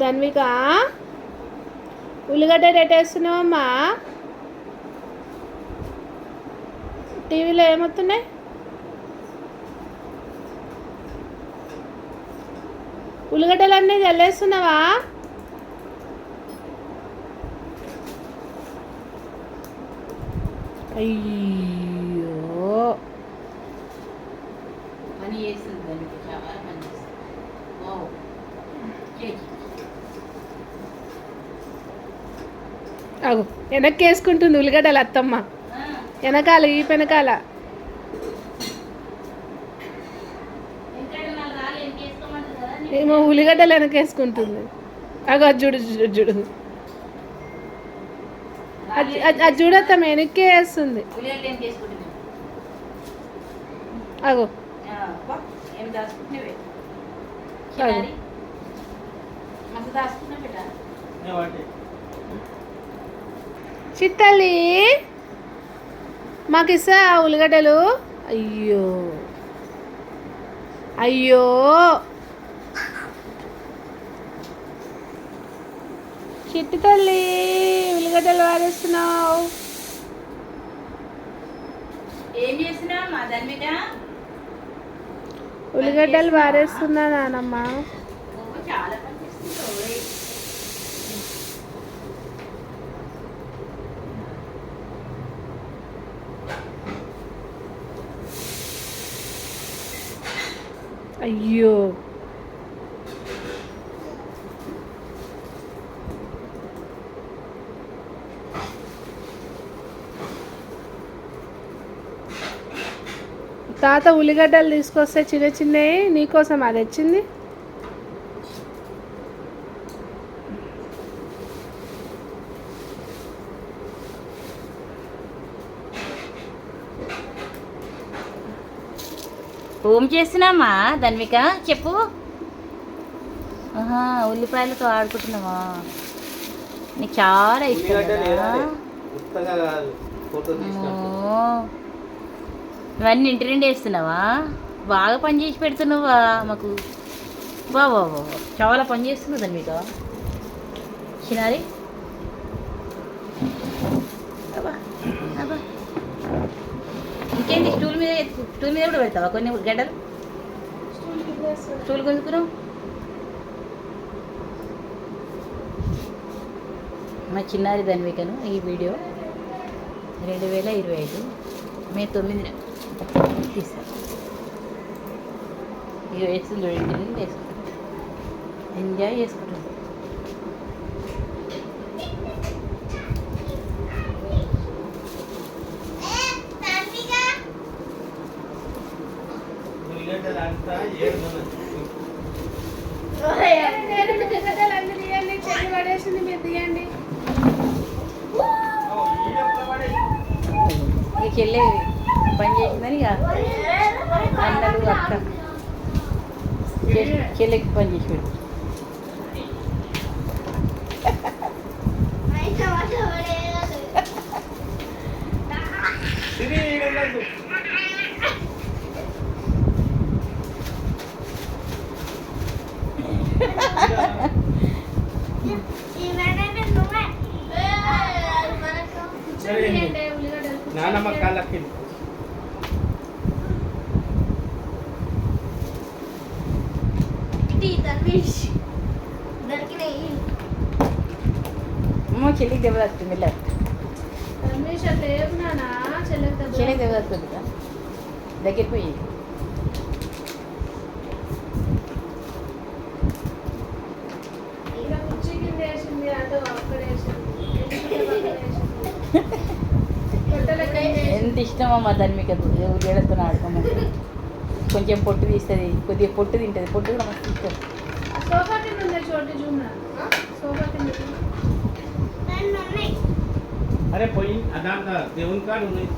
ధన్విక ఉల్లిగడ్డ రెట్టేస్తున్నావమ్మా. టీవీలో ఏమవుతున్నాయి? ఉల్లిగడ్డలన్నీ చల్లేస్తున్నావా? అయ్యో పని చేస్తుంది దానికి, చాలా పని చేస్తుంది. అగు వెనక్కి వేసుకుంటుంది ఉల్లిగడ్డలు అత్తమ్మ. వెనకాల ఈ వెనకాల ఏమో ఉల్లిగడ్డలు వెనకేసుకుంటుంది. అగో అది చూడు చూడు చూడు, అది చూడత్తమ్మ వెనక్కే వేస్తుంది. అగో చిట్టల్లి మాకు ఇస్తా ఉల్లిగడ్డలు. అయ్యో అయ్యో చిట్టి తల్లి ఉల్లిగడ్డలు వారేస్తున్నావు. ఏం చేస్తున్నావు మా ధన్విక? ఉల్లిగడ్డలు వారేస్తున్నా నానమ్మ. చాలా పని చేస్తుంది. అయ్యో తాత ఉల్లిగడ్డలు తీసుకొస్తే చిన్న చిన్నవి నీకోసం అది తెచ్చింది. ఏం చేస్తున్నామా ధన్విక చెప్పు. ఉల్లిపాయలతో ఆడుకుంటున్నావా? నీకు చాలా ఇష్టం కదా? ఇవన్నీ ఇంటి నుండి వేస్తున్నావా? బాగా పని చేసి పెడుతున్నావా మాకు? బాబా చాలా పని చేస్తున్నావు ధన్విక. చిన్నారి ఇంకేంటి, స్టూల్ మీద కూడా పెడతావా కొన్ని గడ్డలు? స్టూల్ గుంజుకున్నావు. మా చిన్నారి ధన్వికను ఈ వీడియో 2025 మే 9 తీసాను. ఇక వేస్తుంది చూడండి, వేసుకుంటాం, ఎంజాయ్ చేసుకుంటాం. ఇక చెల్లె పని చేసిందని ఇక అన్నలు అక్క చెల్లెకి పని చేసి పెట్టు. నానమ్మ కాళ్ళకి చెల్లికి దెబ్బ తాకుతుంది. వెళ్ళ చెల్లికి దెబ్బ తాకుతుంది కదా, దగ్గరికి పోయి ఎంత ఇష్టమో మా ధన్మికకు ఉల్లిగడ్డతో ఆడుకోమని. కొంచెం పొట్టు తీస్తుంది, కొద్దిగా పొట్టు తింటుంది. పొట్టు కూడా మస్తు ఇష్టం. అరే పోయి అదాంత దేవుని కాడు ఉన్నాయి.